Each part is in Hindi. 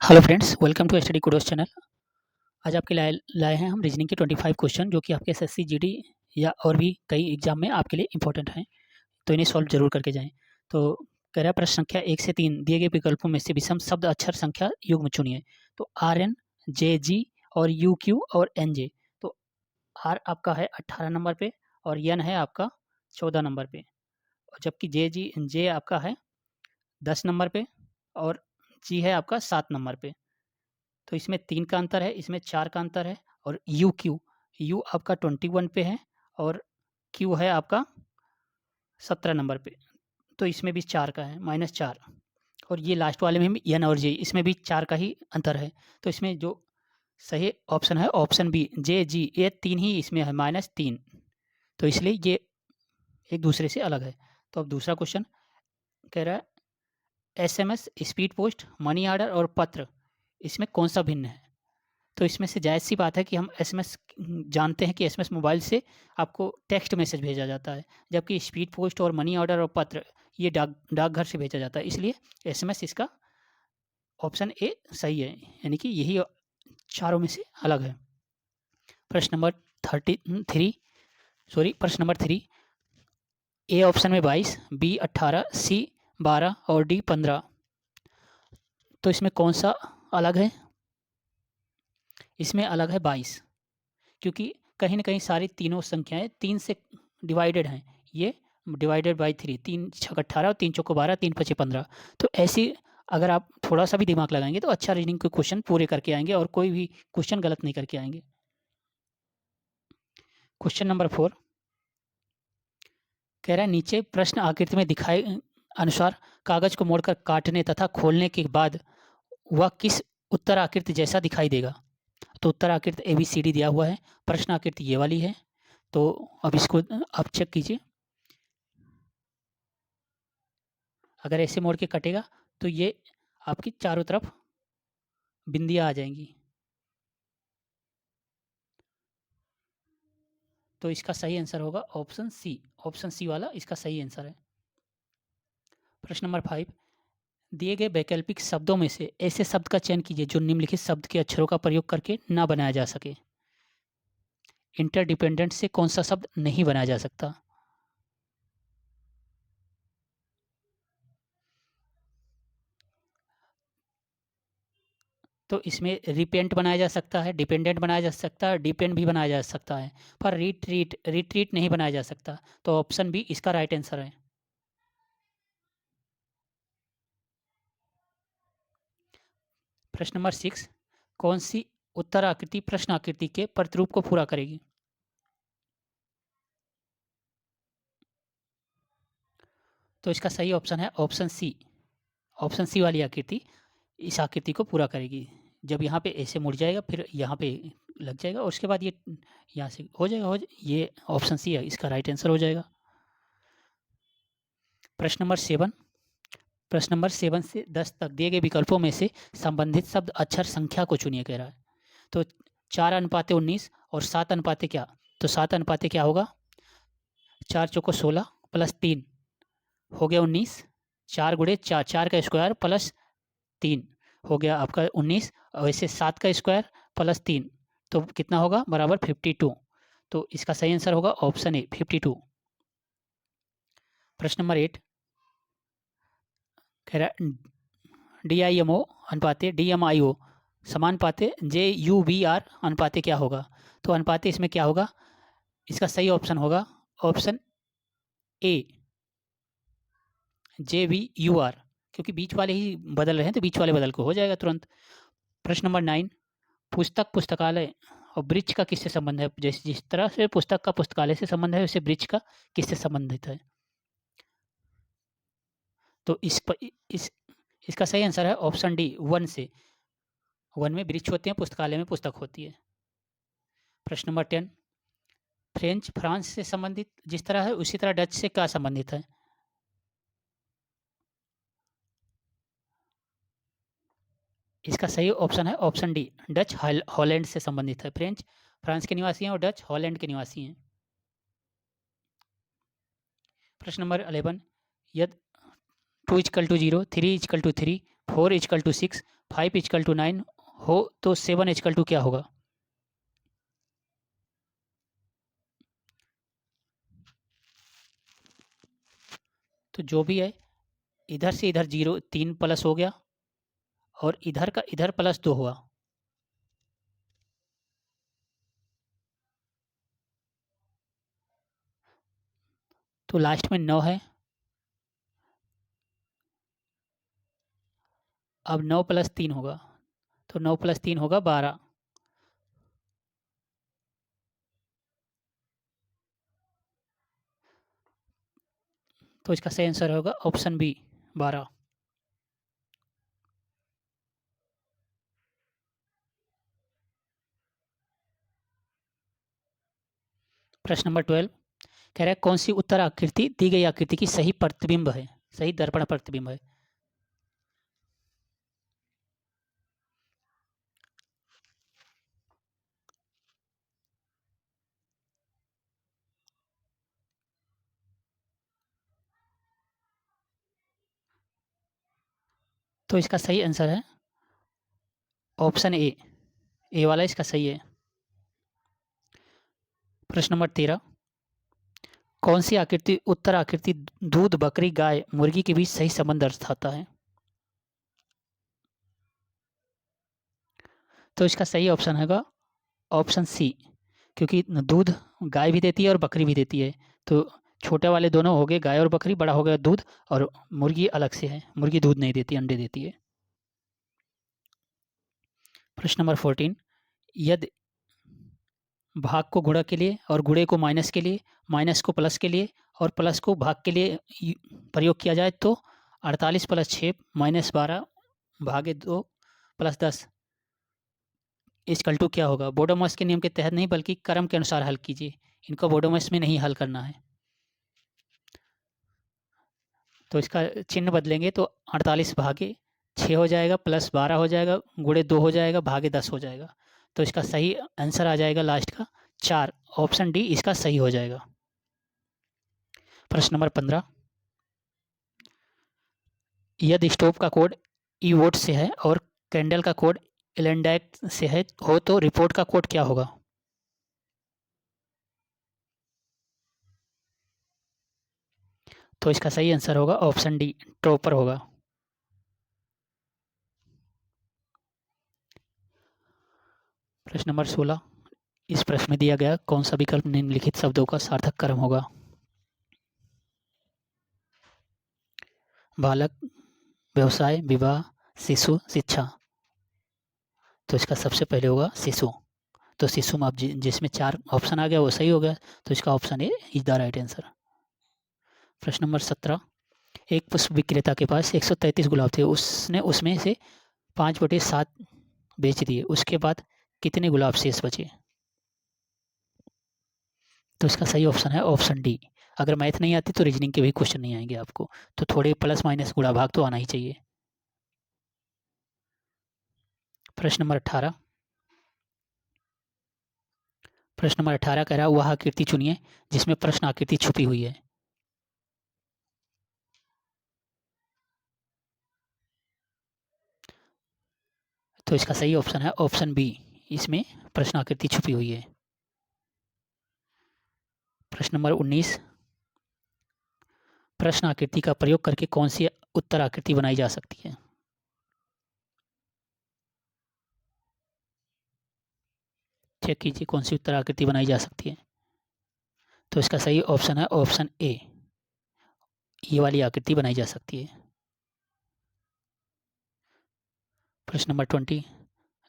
Hello friends, welcome to Study Kudos channel. आज आपके लाए लाए हैं हम रीजनिंग के 25 क्वेश्चन जो कि आपके एसएससी जीडी या और भी कई एग्जाम में आपके लिए इंपॉर्टेंट हैं, तो इन्हें सॉल्व जरूर करके जाएं। तो कह रहा है प्रश्न संख्या 1 से 3 दिए गए विकल्पों में से विषम शब्द अक्षर संख्या युग्म चुनिए। तो आर एन, जे जी और यू क्यू और एन जे। तो आर आपका है 18 नंबर पे और एन है आपका 14 नंबर पे, और जबकि जे आपका है 10 नंबर पे और जी है आपका 7 नंबर पे। तो इसमें 3 का अंतर है, इसमें 4 का अंतर है। और यू क्यू, यू आपका 21 पे है और क्यू है आपका 17 नंबर पे। तो इसमें भी 4 का है, -4। और ये लास्ट वाले में भी एन और जे, इसमें भी 4 का ही अंतर है। तो इसमें जो सही ऑप्शन है ऑप्शन बी, जे जी, ये 3 ही इसमें है, -3। तो इसलिए ये एक दूसरे से अलग है। तो अब दूसरा क्वेश्चन कह रहा है SMS, speed post, money order और पत्र, इसमें कौन सा भिन्न है? तो इसमें से जायज़ सी बात है कि हम एसएमएस जानते हैं कि एसएमएस मोबाइल से आपको टेक्स्ट मैसेज भेजा जाता है, जबकि स्पीड पोस्ट और मनी ऑर्डर और पत्र ये डाकघर से भेजा जाता है। इसलिए एसएमएस इसका ऑप्शन ए सही है, यानी कि यही चारों में से अलग है। प्रश्न नंबर 3, ए ऑप्शन में 22, बी 18, सी 12 और डी 15। तो इसमें कौन सा अलग है? इसमें अलग है 22, क्योंकि कहीं न कहीं सारी तीनों संख्याएँ 3 से डिवाइडेड हैं। ये डिवाइडेड बाय 3, 3 छक 18 और 3 चौको 12, 3 पचे 15। तो ऐसी अगर आप थोड़ा-सा भी दिमाग लगाएँगे तो अच्छा रीजनिंग के क्वेश्चन पूरे करके आएँगे और कोई भी क्वेश्चन गलत नहीं करके आएँगे। क्वेश्चन नंबर 4 कह रहा है नीचे प्रश्न आकृति में दिखाए अनुसार कागज़ को मोड़कर काटने तथा खोलने के बाद वह किस उत्तर आकृति जैसा दिखाई देगा? तो उत्तर आकृति ABCD दिया हुआ है, प्रश्न आकृति ये वाली है। तो अब इसको आप चेक कीजिए। अगर ऐसे मोड़ के कटेगा तो ये आपकी चारों तरफ बिंदियाँ आ जाएँगी। तो इसका सही आंसर होगा ऑप्शन सी। ऑप्शन सी वाला इसका सही आंसर है। प्रश्न नंबर 5 दिए गए वैकल्पिक शब्दों में से ऐसे शब्द का चयन कीजिए जो निम्नलिखित शब्द के अक्षरों का प्रयोग करके ना बनाया जा सके। इंटरडिपेंडेंट से कौन सा शब्द नहीं बनाया जा सकता? तो इसमें रिपेंट बनाया जा सकता है, डिपेंडेंट बनाया जा सकता है, डिपेंड भी बनाया जा सकता है, पर रिट्रीट नहीं बनाया जा सकता। तो ऑप्शन बी इसका राइट आंसर है। प्रश्न नंबर 6 कौन सी उत्तर आकृति प्रश्न आकृति के प्रतिरूप को पूरा करेगी? तो इसका सही ऑप्शन है ऑप्शन सी। ऑप्शन सी वाली आकृति इस आकृति को पूरा करेगी। जब यहाँ पे ऐसे मुड़ जाएगा फिर यहाँ पे लग जाएगा और उसके बाद ये यहाँ से हो जाएगा, ये ऑप्शन सी है, इसका राइट आंसर हो जाएगा। प्रश्न नंबर 7 से 10 तक दिए गए विकल्पों में से संबंधित शब्द अक्षर संख्या को चुनिए कह रहा है। तो 4:19 और 7 क्या? तो 7 क्या होगा? 4 चौको 16 प्लस 3 हो गया 19, 4 गुणे 4, 4 का स्क्वायर प्लस 3 हो गया आपका 19, और वैसे 7 का स्क्वायर प्लस 3 तो कितना होगा? बराबर 52। तो इसका सही आंसर होगा ऑप्शन ए 52। प्रश्न नंबर 8 कह रहा DIMO अनुपाते DMIO समानुपाते JUVR अनुपाते क्या होगा? तो अनुपाते इसमें क्या होगा? इसका सही ऑप्शन होगा ऑप्शन ए JVUR, क्योंकि बीच वाले ही बदल रहे हैं तो बीच वाले बदल को हो जाएगा तुरंत। प्रश्न नंबर 9 पुस्तक, पुस्तकालय और वृक्ष का किससे संबंध है? जिस तरह से पुस्तक का पुस्तकालय से संबंध है वैसे वृक्ष का किससे संबंधित है? तो इसका सही आंसर है ऑप्शन डी, वन से। वन में वृक्ष होते हैं, पुस्तकालय में पुस्तक होती है। प्रश्न नंबर 10 फ्रेंच फ्रांस से संबंधित जिस तरह है उसी तरह डच से क्या संबंधित है? इसका सही ऑप्शन है ऑप्शन डी, डच हॉलैंड से संबंधित है। फ्रेंच फ्रांस के निवासी हैं और डच हॉलैंड के निवासी हैं। प्रश्न नंबर 11 यदि 2 = 0, 3 = 3, 4 = 6, 5 इजकल टू 9 हो तो 7 इजकल टू क्या होगा? तो जो भी है, इधर से इधर 0 3 प्लस हो गया और इधर का इधर प्लस 2 हुआ, तो लास्ट में 9 है। अब 9 प्लस 3 होगा, तो 9 प्लस 3 होगा 12। तो इसका सही आंसर होगा ऑप्शन बी 12। प्रश्न नंबर 12 कह रहा है कौन सी उत्तर आकृति दी गई आकृति की सही प्रतिबिंब है, सही दर्पण प्रतिबिंब है? तो इसका सही आंसर है ऑप्शन ए वाला इसका सही है। प्रश्न नंबर 13 कौन सी आकृति उत्तर आकृति दूध बकरी गाय मुर्गी के बीच सही संबंध दर्शाता है? तो इसका सही ऑप्शन हैगा ऑप्शन सी, क्योंकि दूध गाय भी देती है और बकरी भी देती है, तो छोटे वाले दोनों हो गए गाय और बकरी, बड़ा हो गया दूध, और मुर्गी अलग से है, मुर्गी दूध नहीं देती, अंडे देती है। प्रश्न नंबर 14 यदि भाग को गुणा के लिए और गुणे को माइनस के लिए, माइनस को प्लस के लिए और प्लस को भाग के लिए प्रयोग किया जाए तो 48 प्लस 6 माइनस 12 भागे 2 प्लस 10 इक्वल टू क्या होगा? बोडोमॉस के नियम के तहत नहीं बल्कि क्रम के अनुसार हल कीजिए, इनको बोडोमॉस में नहीं हल करना है। तो इसका चिन्ह बदलेंगे तो 48 भागे 6 हो जाएगा, प्लस 12 हो जाएगा, गुणे 2 हो जाएगा, भागे 10 हो जाएगा। तो इसका सही आंसर आ जाएगा लास्ट का 4, ऑप्शन डी इसका सही हो जाएगा। प्रश्न नंबर 15 यदि स्टोव का कोड ई वोट से है और कैंडल का कोड एलेंडाइट से है हो तो रिपोर्ट का कोड क्या होगा? तो इसका सही आंसर होगा ऑप्शन डी ट्रोपर होगा। प्रश्न नंबर 16 इस प्रश्न में दिया गया कौन सा विकल्प निम्नलिखित शब्दों का सार्थक क्रम होगा? बालक, व्यवसाय, विवाह, शिशु, शिक्षा। तो इसका सबसे पहले होगा शिशु। तो शिशु में अब जिसमें 4 ऑप्शन आ गया वो सही हो गया, तो इसका option A is the right answer. प्रश्न नंबर 17 एक पुष्प विक्रेता के पास 133 गुलाब थे, उसने उसमें से 5/7 बेच दिए, उसके बाद कितने गुलाब शेष बचे? तो इसका सही ऑप्शन है ऑप्शन डी। अगर मैथ नहीं आती तो रीजनिंग के भी क्वेश्चन नहीं आएंगे आपको, तो थोड़े प्लस माइनस गुणा भाग तो आना ही चाहिए। प्रश्न नंबर 18 कह रहा है वह आकृति चुनिए जिसमें प्रश्न आकृति छुपी हुई है। तो इसका सही ऑप्शन है ऑप्शन बी, इसमें प्रश्न आकृति छुपी हुई है। प्रश्न नंबर 19 प्रश्न आकृति का प्रयोग करके कौन सी उत्तर आकृति बनाई जा सकती है? चेक कीजिए कौन सी उत्तर आकृति बनाई जा सकती है। तो इसका सही ऑप्शन है ऑप्शन ए, ये वाली आकृति बनाई जा सकती है। प्रश्न नंबर 20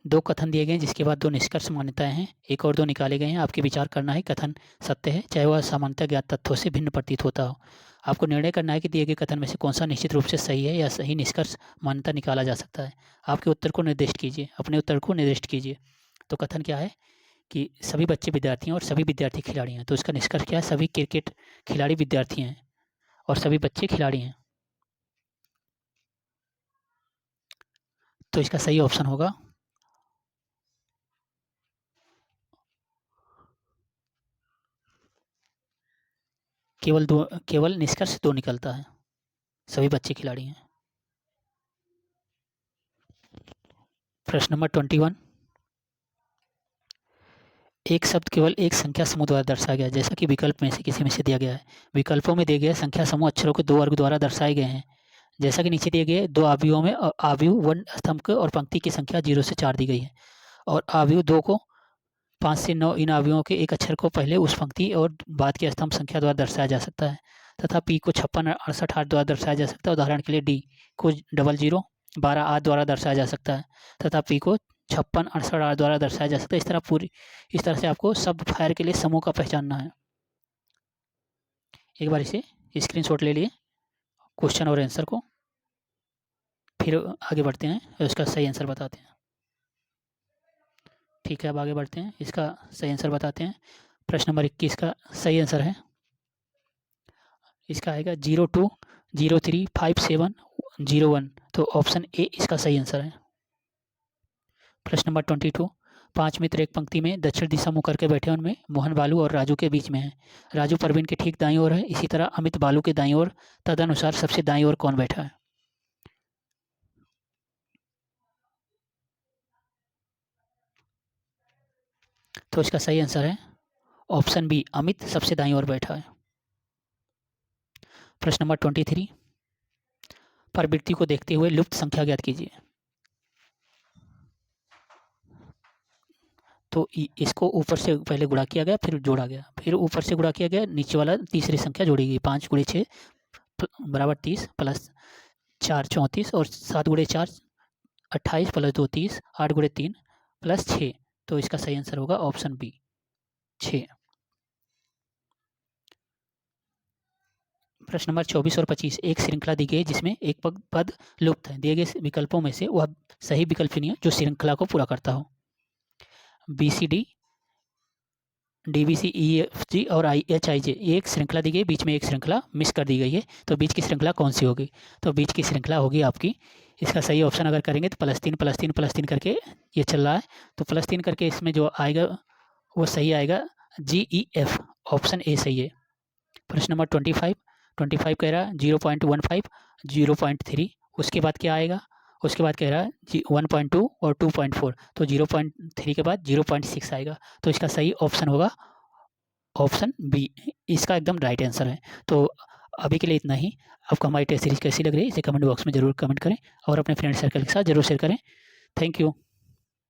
दो कथन दिए गए हैं जिसके बाद 2 निष्कर्ष मान्यताएं हैं, एक और 2 निकाले गए हैं, आपके विचार करना है कथन सत्य है चाहे वह सामान्यतः ज्ञात तथ्यों से भिन्न प्रतीत होता हो। आपको निर्णय करना है कि दिए गए कथन में से कौन सा निश्चित रूप से सही है या सही निष्कर्ष मान्यता निकाला जा सकता है। आपके उत्तर को निर्दिष्ट कीजिए, अपने उत्तर को निर्दिष्ट कीजिए। तो कथन क्या है कि सभी बच्चे विद्यार्थी हैं और सभी विद्यार्थी खिलाड़ी हैं, तो इसका निष्कर्ष क्या है? सभी क्रिकेट खिलाड़ी विद्यार्थी हैं और सभी बच्चे खिलाड़ी हैं, तो इसका सही ऑप्शन होगा केवल निष्कर्ष 2 निकलता है, सभी बच्चे खिलाड़ी हैं। प्रश्न नंबर 21, एक शब्द केवल एक संख्या समूह द्वारा दर्शाया गया है, जैसा कि विकल्प में से किसी में से दिया गया है। विकल्पों में दिए गए संख्या समूह अक्षरों के 2 वर्ग द्वारा दर्शाए गए हैं। जैसा कि नीचे दिए गए 2 आव्यूहों में आव्यूह 1 स्तंभ और पंक्ति की संख्या 0 से 4 दी गई है और आव्यूह 2 को 5 से 9 इन आव्यूहों के एक अक्षर को पहले उस पंक्ति और बाद की स्तंभ संख्या द्वारा दर्शाया जा सकता है तथा पी को 56 68 8 द्वारा दर्शाया जा सकता है। उदाहरण के लिए डी को 00 12 8 द्वारा दर्शाया जा सकता है तथा पी को 56 68 8 द्वारा दर्शाया जा सकता है। इस तरह से आपको शब्द फायर के लिए समूह का पहचानना है। एक बार इसे स्क्रीनशॉट ले लिए क्वेश्चन और आंसर को, फिर आगे बढ़ते हैं और इसका सही आंसर बताते हैं। ठीक है, अब आगे बढ़ते हैं, इसका सही आंसर बताते हैं। प्रश्न नंबर 21 का सही आंसर है, इसका आएगा 02 03 57 01, तो ऑप्शन ए इसका सही आंसर है। प्रश्न नंबर 22, 5 मित्र एक पंक्ति में दक्षिण दिशा मुँह करके बैठे, उनमें मोहन बालू और राजू के बीच में है। राजू परवीन के ठीक दाईं ओर है, इसी तरह अमित बालू के दाईं ओर। तदनुसार सबसे दाईं ओर कौन बैठा है? तो इसका सही आंसर है ऑप्शन बी, अमित सबसे दाईं ओर बैठा है। प्रश्न नंबर 23, प्रवृत्ति को देखते हुए लुप्त संख्या ज्ञात कीजिए। तो इसको ऊपर से पहले गुणा किया गया, फिर जोड़ा गया, फिर ऊपर से गुणा किया गया, नीचे वाला तीसरी संख्या जोड़ी गई। 5 × 6 बराबर 30 प्लस 4 34 और 7 × 4 28 प्लस 2 30, 8 × 3 प्लस 6, तो इसका सही आंसर होगा ऑप्शन बी 6। प्रश्न नंबर 24 और 25, एक श्रृंखला दी गई जिसमें एक पद लुप्त है। दिए गए विकल्पों में से वह सही विकल्प चुनिए जो श्रृंखला को पूरा करता हो। BCD, DBC, EFG और HIJ, ये एक श्रृंखला दी गई, बीच में एक श्रृंखला मिस कर दी गई है, तो बीच की श्रृंखला कौन सी होगी? तो बीच की श्रृंखला होगी आपकी, इसका सही ऑप्शन अगर करेंगे तो +3 +3 +3 करके ये चल रहा है, तो +3 करके इसमें जो आएगा वो सही आएगा GEF, ऑप्शन ए सही है। प्रश्न नंबर 25 कह रहा है 0.15 0.3, उसके बाद क्या आएगा? उसके बाद कह रहा है 1.2 और 2.4, तो 0.3 के बाद 0.6 आएगा, तो इसका सही ऑप्शन होगा ऑप्शन बी, इसका एकदम राइट आंसर है। तो अभी के लिए इतना ही। आपको हमारी टेस्ट सीरीज कैसी लग रही है इसे कमेंट बॉक्स में ज़रूर कमेंट करें और अपने फ्रेंड सर्कल के साथ ज़रूर शेयर करें। Thank you.